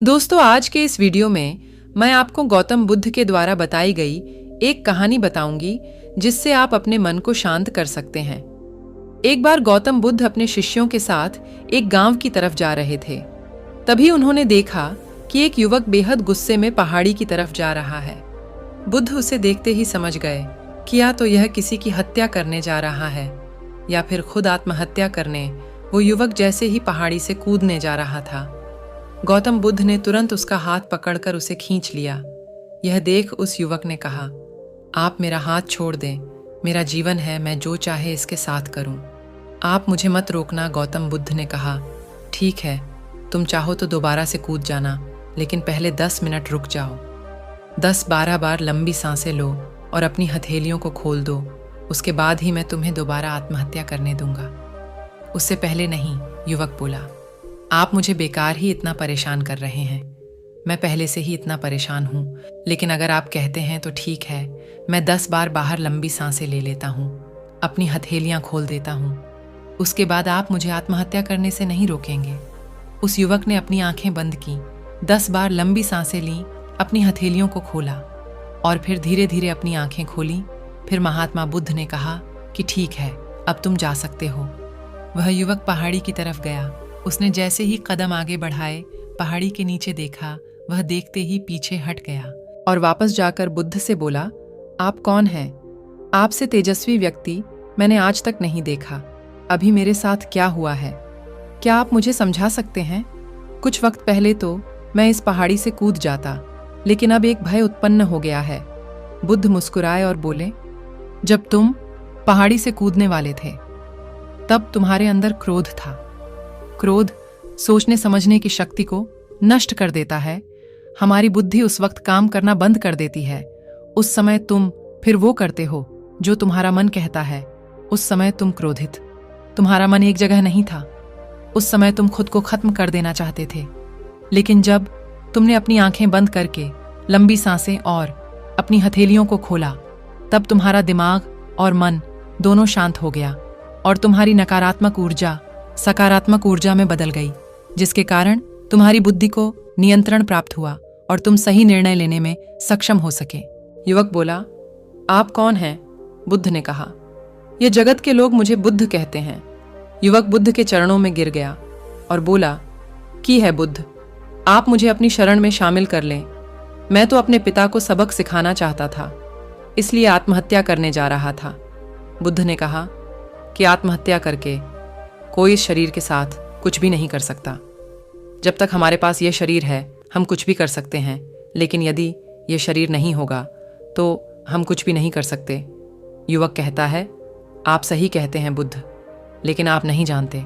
दोस्तों, आज के इस वीडियो में मैं आपको गौतम बुद्ध के द्वारा बताई गई एक कहानी बताऊंगी जिससे आप अपने मन को शांत कर सकते हैं। एक बार गौतम बुद्ध अपने शिष्यों के साथ एक गांव की तरफ जा रहे थे। तभी उन्होंने देखा कि एक युवक बेहद गुस्से में पहाड़ी की तरफ जा रहा है। बुद्ध उसे देखते ही समझ गए कि या तो यह किसी की हत्या करने जा रहा है या फिर खुद आत्महत्या करने वो युवक जैसे ही पहाड़ी से कूदने जा रहा था। गौतम बुद्ध ने तुरंत उसका हाथ पकड़कर उसे खींच लिया। यह देख उस युवक ने कहा, आप मेरा हाथ छोड़ दें, मेरा जीवन है, मैं जो चाहे इसके साथ करूं। आप मुझे मत रोकना। गौतम बुद्ध ने कहा, ठीक है, तुम चाहो तो दोबारा से कूद जाना, लेकिन पहले 10 मिनट रुक जाओ। 10-12 बार लंबी सांसें लो और अपनी हथेलियों को खोल दो। उसके बाद ही मैं तुम्हें दोबारा आत्महत्या करने दूंगा। उससे पहले नहीं, युवक बोला। आप मुझे बेकार ही इतना परेशान कर रहे हैं। मैं पहले से ही इतना परेशान हूँ, लेकिन अगर आप कहते हैं तो ठीक है, मैं 10 बार बाहर लंबी सांसें ले लेता हूँ, अपनी हथेलियाँ खोल देता हूँ। उसके बाद आप मुझे आत्महत्या करने से नहीं रोकेंगे। उस युवक ने अपनी आंखें बंद की, 10 बार लंबी सांसें लीं, अपनी हथेलियों को खोला और फिर धीरे धीरे अपनी आंखें खोली। फिर महात्मा बुद्ध ने कहा कि ठीक है, अब तुम जा सकते हो। वह युवक पहाड़ी की तरफ गया। उसने जैसे ही कदम आगे बढ़ाए, पहाड़ी के नीचे देखा। वह देखते ही पीछे हट गया और वापस जाकर बुद्ध से बोला, आप कौन हैं? आपसे तेजस्वी व्यक्ति मैंने आज तक नहीं देखा। अभी मेरे साथ क्या हुआ है, क्या आप मुझे समझा सकते हैं? कुछ वक्त पहले तो मैं इस पहाड़ी से कूद जाता, लेकिन अब एक भय उत्पन्न हो गया है। बुद्ध मुस्कुराए और बोले, जब तुम पहाड़ी से कूदने वाले थे तब तुम्हारे अंदर क्रोध था। क्रोध सोचने समझने की शक्ति को नष्ट कर देता है। हमारी बुद्धि उस वक्त काम करना बंद कर देती है। उस समय तुम फिर वो करते हो जो तुम्हारा मन कहता है। उस समय तुम क्रोधित, तुम्हारा मन एक जगह नहीं था। उस समय तुम खुद को खत्म कर देना चाहते थे, लेकिन जब तुमने अपनी आंखें बंद करके लंबी सांसें और अपनी हथेलियों को खोला, तब तुम्हारा दिमाग और मन दोनों शांत हो गया और तुम्हारी नकारात्मक ऊर्जा सकारात्मक ऊर्जा में बदल गई, जिसके कारण तुम्हारी बुद्धि को नियंत्रण प्राप्त हुआ और तुम सही निर्णय लेने में सक्षम हो सके। युवक बोला, आप कौन हैं? बुद्ध ने कहा, ये जगत के लोग मुझे बुद्ध कहते हैं। युवक बुद्ध के चरणों में गिर गया और बोला, की है बुद्ध, आप मुझे अपनी शरण में शामिल कर लें। मैं तो अपने पिता को सबक सिखाना चाहता था, इसलिए आत्महत्या करने जा रहा था। बुद्ध ने कहा कि आत्महत्या करके कोई इस शरीर के साथ कुछ भी नहीं कर सकता। जब तक हमारे पास ये शरीर है, हम कुछ भी कर सकते हैं, लेकिन यदि ये शरीर नहीं होगा तो हम कुछ भी नहीं कर सकते। युवक कहता है, आप सही कहते हैं बुद्ध, लेकिन आप नहीं जानते,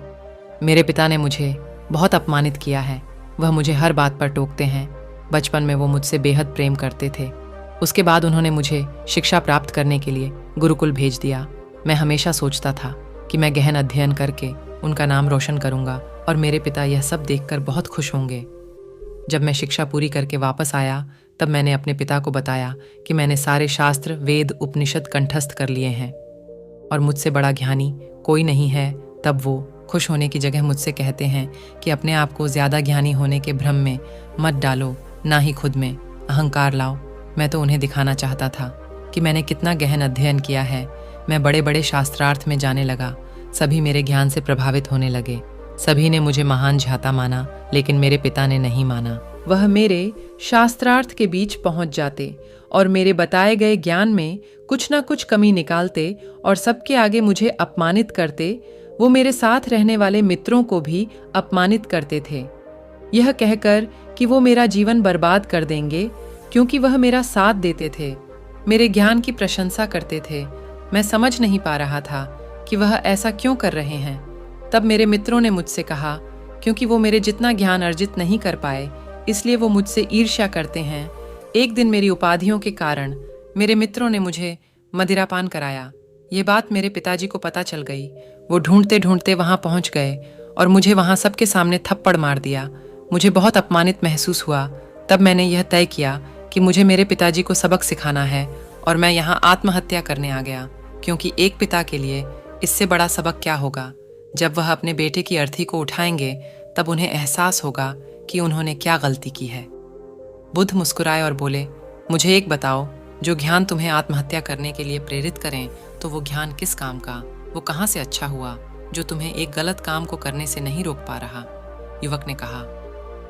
मेरे पिता ने मुझे बहुत अपमानित किया है। वह मुझे हर बात पर टोकते हैं। बचपन में वो मुझसे बेहद प्रेम करते थे। उसके बाद उन्होंने मुझे शिक्षा प्राप्त करने के लिए गुरुकुल भेज दिया। मैं हमेशा सोचता था कि मैं गहन अध्ययन करके उनका नाम रोशन करूंगा और मेरे पिता यह सब देखकर बहुत खुश होंगे। जब मैं शिक्षा पूरी करके वापस आया, तब मैंने अपने पिता को बताया कि मैंने सारे शास्त्र, वेद, उपनिषद कंठस्थ कर लिए हैं और मुझसे बड़ा ज्ञानी कोई नहीं है। तब वो खुश होने की जगह मुझसे कहते हैं कि अपने आप को ज़्यादा ज्ञानी होने के भ्रम में मत डालो, ना ही खुद में अहंकार लाओ। मैं तो उन्हें दिखाना चाहता था कि मैंने कितना गहन अध्ययन किया है। मैं बड़े बड़े शास्त्रार्थ में जाने लगा। सभी मेरे ज्ञान से प्रभावित होने लगे। सभी ने मुझे महान झाता माना, लेकिन मेरे पिता ने नहीं माना। वह मेरे शास्त्रार्थ के बीच पहुंच जाते और मेरे बताए गए ज्ञान में कुछ ना कुछ कमी निकालते और सबके आगे मुझे अपमानित करते। वो मेरे साथ रहने वाले मित्रों को भी अपमानित करते थे, यह कहकर कि वो मेरा जीवन बर्बाद कर देंगे, क्योंकि वह मेरा साथ देते थे, मेरे ज्ञान की प्रशंसा करते थे। मैं समझ नहीं पा रहा था कि वह ऐसा क्यों कर रहे हैं। तब मेरे मित्रों ने मुझसे कहा, क्योंकि वो मेरे जितना ज्ञान अर्जित नहीं कर पाए, इसलिए वो मुझसे ईर्ष्या करते हैं। एक दिन मेरी उपाधियों के कारण मेरे मित्रों ने मुझे मदिरापान कराया। ये बात मेरे पिताजी को पता चल गई। वो ढूंढते ढूंढते वहाँ पहुँच गए और मुझे वहाँ सबके सामने थप्पड़ मार दिया। मुझे बहुत अपमानित महसूस हुआ। तब मैंने यह तय किया कि मुझे मेरे पिताजी को सबक सिखाना है और मैं यहाँ आत्महत्या करने आ गया, क्योंकि एक पिता के लिए इससे बड़ा सबक क्या होगा। जब वह अपने बेटे की अर्थी को उठाएंगे, तब उन्हें एहसास होगा कि उन्होंने क्या गलती की है। बुद्ध मुस्कुराए और बोले, मुझे एक बताओ, जो ज्ञान तुम्हें आत्महत्या करने के लिए प्रेरित करें तो वो ज्ञान किस काम का, वो कहाँ से अच्छा हुआ जो तुम्हें एक गलत काम को करने से नहीं रोक पा रहा। युवक ने कहा,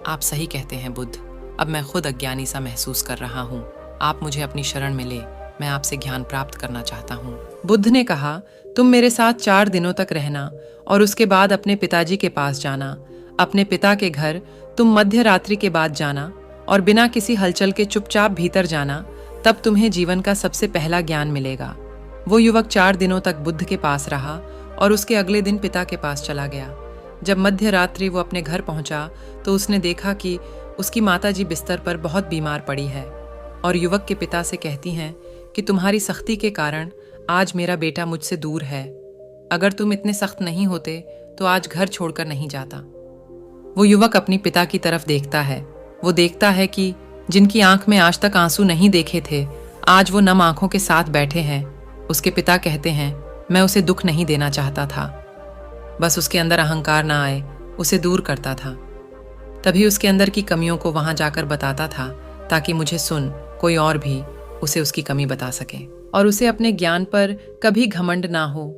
आप सही कहते हैं बुद्ध, अब मैं खुद अज्ञानी सा महसूस कर रहा हूँ। आप मुझे अपनी शरण में ले, मैं आपसे ज्ञान प्राप्त करना चाहता हूँ। बुद्ध ने कहा, तुम मेरे साथ 4 दिनों तक रहना और उसके बाद अपने पिताजी के पास जाना। अपने पिता के घर तुम मध्य रात्रि के बाद जाना और बिना किसी हलचल के चुपचाप भीतर जाना, तब तुम्हें जीवन का सबसे पहला ज्ञान मिलेगा। वो युवक 4 दिनों तक बुद्ध के पास रहा और उसके अगले दिन पिता के पास चला गया। जब मध्य रात्रि वो अपने घर पहुंचा तो उसने देखा कि उसकी माताजी बिस्तर पर बहुत बीमार पड़ी है और युवक के पिता से कहती हैं कि तुम्हारी सख्ती के कारण आज मेरा बेटा मुझसे दूर है। अगर तुम इतने सख्त नहीं होते तो आज घर छोड़कर नहीं जाता। वो युवक अपनी पिता की तरफ देखता है। वो देखता है कि जिनकी आंख में आज तक आंसू नहीं देखे थे, आज वो नम आंखों के साथ बैठे हैं। उसके पिता कहते हैं, मैं उसे दुख नहीं देना चाहता था, बस उसके अंदर अहंकार ना आए उसे दूर करता था। तभी उसके अंदर की कमियों को वहां जाकर बताता था ताकि मुझे सुन कोई और भी उसे उसकी कमी बता सके और उसे अपने ज्ञान पर कभी घमंड ना हो,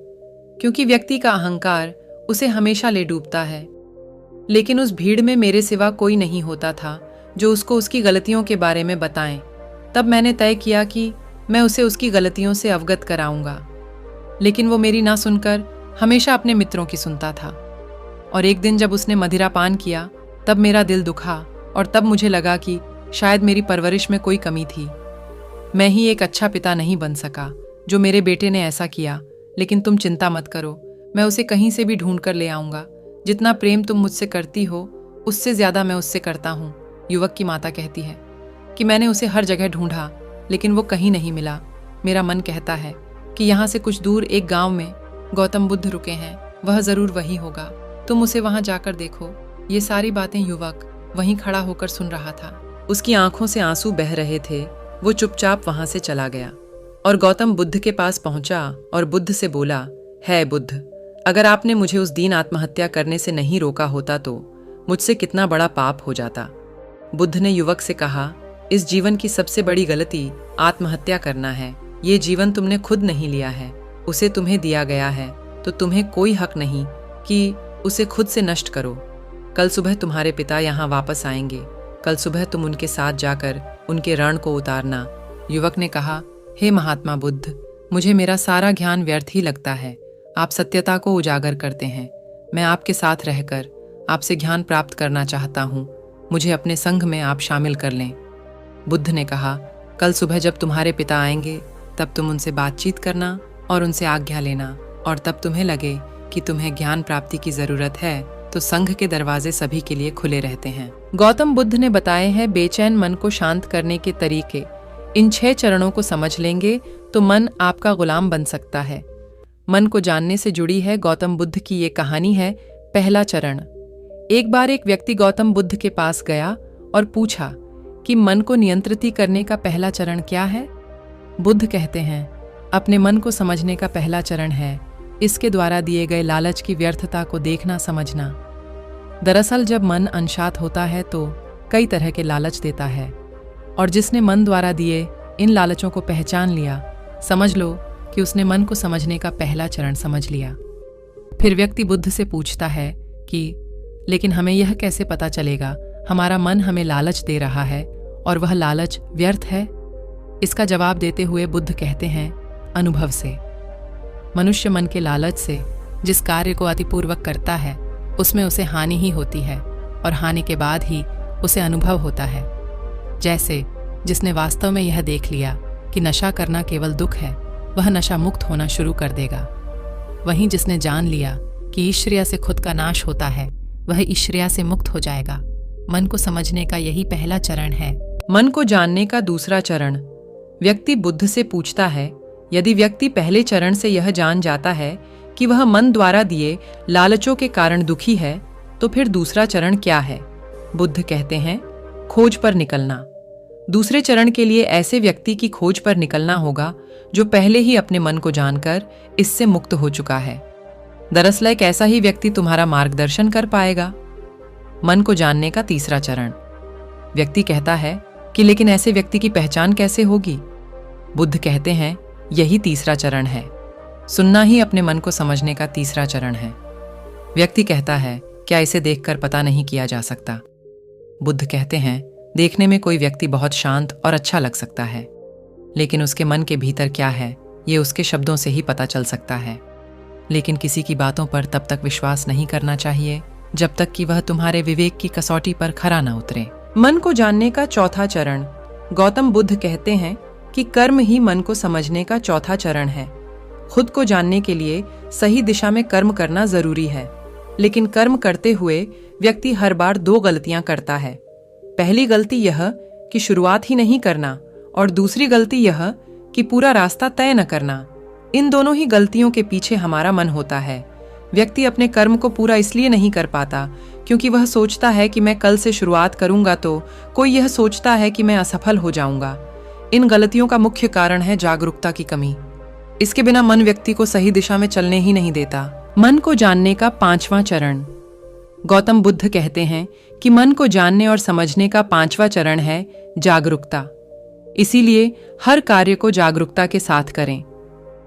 क्योंकि व्यक्ति का अहंकार उसे हमेशा ले डूबता है। लेकिन उस भीड़ में मेरे सिवा कोई नहीं होता था जो उसको उसकी गलतियों के बारे में बताएं। तब मैंने तय किया कि मैं उसे उसकी गलतियों से अवगत कराऊंगा, लेकिन वो मेरी ना सुनकर हमेशा अपने मित्रों की सुनता था। और एक दिन जब उसने मदिरा पान किया तब मेरा दिल दुखा और तब मुझे लगा कि शायद मेरी परवरिश में कोई कमी थी। मैं ही एक अच्छा पिता नहीं बन सका जो मेरे बेटे ने ऐसा किया, लेकिन तुम चिंता मत करो, मैं उसे कहीं से भी ढूंढ कर ले आऊंगा। जितना प्रेम तुम मुझसे करती हो उससे ज्यादा मैं उससे करता हूँ। युवक की माता कहती है कि मैंने उसे हर जगह ढूंढा लेकिन वो कहीं नहीं मिला। मेरा मन कहता है कि यहाँ से कुछ दूर एक गांव में गौतम बुद्ध रुके हैं, वह जरूर वही होगा, तुम उसे वहां जाकर देखो। ये सारी बातें युवक वहीं खड़ा होकर सुन रहा था। उसकी आंखों से आंसू बह रहे थे। वो चुपचाप वहां से चला गया और गौतम बुद्ध के पास पहुंचा और बुद्ध से बोला, है बुद्ध, अगर आपने मुझे उस दिन आत्महत्या करने से नहीं रोका होता तो मुझसे कितना बड़ा पाप हो जाता। बुद्ध ने युवक से कहा, इस जीवन की सबसे बड़ी गलती आत्महत्या करना है। ये जीवन तुमने खुद नहीं लिया है, उसे तुम्हें दिया गया है, तो तुम्हें कोई हक नहीं कि उसे खुद से नष्ट करो। कल सुबह तुम्हारे पिता यहाँ वापस आएंगे, कल सुबह तुम उनके साथ जाकर उनके रण को उतारना। युवक ने कहा, हे महात्मा बुद्ध, मुझे मेरा सारा ज्ञान व्यर्थ ही लगता है। आप सत्यता को उजागर करते हैं। मैं आपके साथ रहकर आपसे ज्ञान प्राप्त करना चाहता हूँ। मुझे अपने संघ में आप शामिल कर लें। बुद्ध ने कहा, कल सुबह जब तुम्हारे पिता आएंगे तब तुम उनसे बातचीत करना और उनसे आज्ञा लेना, और तब तुम्हें लगे कि तुम्हें ज्ञान प्राप्ति की जरूरत है तो संघ के दरवाजे सभी के लिए खुले रहते हैं। गौतम बुद्ध ने बताए हैं बेचैन मन को शांत करने के तरीके। इन 6 चरणों को समझ लेंगे तो मन आपका गुलाम बन सकता है। मन को जानने से जुड़ी है गौतम बुद्ध की ये कहानी है। पहला चरण। एक बार एक व्यक्ति गौतम बुद्ध के पास गया और पूछा कि मन को नियंत्रित करने का पहला चरण क्या है। बुद्ध कहते हैं, अपने मन को समझने का पहला चरण है इसके द्वारा दिए गए लालच की व्यर्थता को देखना समझना। दरअसल जब मन अनशांत होता है तो कई तरह के लालच देता है, और जिसने मन द्वारा दिए इन लालचों को पहचान लिया, समझ लो कि उसने मन को समझने का पहला चरण समझ लिया। फिर व्यक्ति बुद्ध से पूछता है कि लेकिन हमें यह कैसे पता चलेगा हमारा मन हमें लालच दे रहा है और वह लालच व्यर्थ है। इसका जवाब देते हुए बुद्ध कहते हैं, अनुभव से। मनुष्य मन के लालच से जिस कार्य को अतिपूर्वक करता है उसमें उसे हानि ही होती है और हानि के बाद ही उसे अनुभव होता है। जैसे जिसने वास्तव में यह देख लिया कि नशा करना केवल दुख है, वह नशा मुक्त होना शुरू कर देगा। वहीं जिसने जान लिया कि ईश्वरिया से खुद का नाश होता है, वह ईश्वरिया से मुक्त हो जाएगा। मन को समझने का यही पहला चरण है। मन को जानने का दूसरा चरण। व्यक्ति बुद्ध से पूछता है, यदि व्यक्ति पहले चरण से यह जान जाता है कि वह मन द्वारा दिए लालचों के कारण दुखी है, तो फिर दूसरा चरण क्या है। बुद्ध कहते हैं, खोज पर निकलना। दूसरे चरण के लिए ऐसे व्यक्ति की खोज पर निकलना होगा जो पहले ही अपने मन को जानकर इससे मुक्त हो चुका है। दरअसल एक ऐसा ही व्यक्ति तुम्हारा मार्गदर्शन कर पाएगा। मन को जानने का तीसरा चरण। व्यक्ति कहता है कि लेकिन ऐसे व्यक्ति की पहचान कैसे होगी? बुद्ध कहते हैं यही तीसरा चरण है। सुनना ही अपने मन को समझने का तीसरा चरण है। व्यक्ति कहता है क्या इसे देखकर पता नहीं किया जा सकता? बुद्ध कहते हैं देखने में कोई व्यक्ति बहुत शांत और अच्छा लग सकता है, लेकिन उसके मन के भीतर क्या है ये उसके शब्दों से ही पता चल सकता है। लेकिन किसी की बातों पर तब तक विश्वास नहीं करना चाहिए जब तक कि वह तुम्हारे विवेक की कसौटी पर खरा न उतरे। मन को जानने का चौथा चरण। गौतम बुद्ध कहते हैं कि कर्म ही मन को समझने का चौथा चरण है। खुद को जानने के लिए सही दिशा में कर्म करना जरूरी है, लेकिन कर्म करते हुए व्यक्ति हर बार दो गलतियां करता है। पहली गलती यह कि शुरुआत ही नहीं करना, और दूसरी गलती यह कि पूरा रास्ता तय न करना। इन दोनों ही गलतियों के पीछे हमारा मन होता है। व्यक्ति अपने कर्म को पूरा इसलिए नहीं कर पाता क्योंकि वह सोचता है कि मैं कल से शुरुआत करूंगा तो कोई यह सोचता है कि मैं असफल हो जाऊंगा। इन गलतियों का मुख्य कारण है जागरूकता की कमी। इसके बिना मन व्यक्ति को सही दिशा में चलने ही नहीं देता। मन को जानने का पांचवा चरण। गौतम बुद्ध कहते हैं कि मन को जानने और समझने का पांचवा चरण है जागरूकता। इसीलिए हर कार्य को जागरूकता के साथ करें।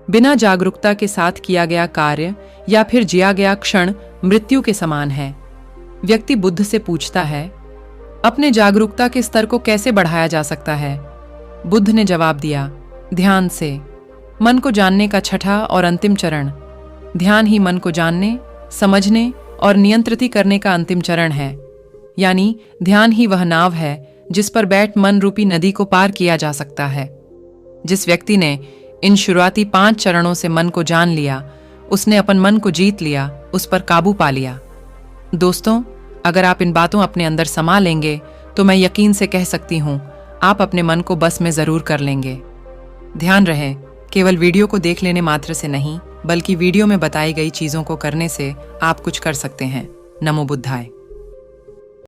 बिना जागरूकता के साथ किया गया कार्य या फिर जिया गया क्षण मृत्यु के समान है। व्यक्ति बुद्ध से पूछता है अपने जागरूकता के स्तर को कैसे बढ़ाया जा सकता है? बुद्ध ने जवाब दिया ध्यान से। मन को जानने का छठा और अंतिम चरण। ध्यान ही मन को जानने, समझने और नियंत्रित करने का अंतिम चरण है। यानी ध्यान ही वह नाव है जिस पर बैठ मन रूपी नदी को पार किया जा सकता है। जिस व्यक्ति ने इन शुरुआती 5 चरणों से मन को जान लिया, उसने अपन मन को जीत लिया, उस पर काबू पा लिया। दोस्तों, अगर आप इन बातों अपने अंदर समा लेंगे तो मैं यकीन से कह सकती हूँ आप अपने मन को बस में जरूर कर लेंगे। ध्यान रहे, केवल वीडियो को देख लेने मात्र से नहीं, बल्कि वीडियो में बताई गई चीजों को करने से आप कुछ कर सकते हैं। नमो बुद्धाय।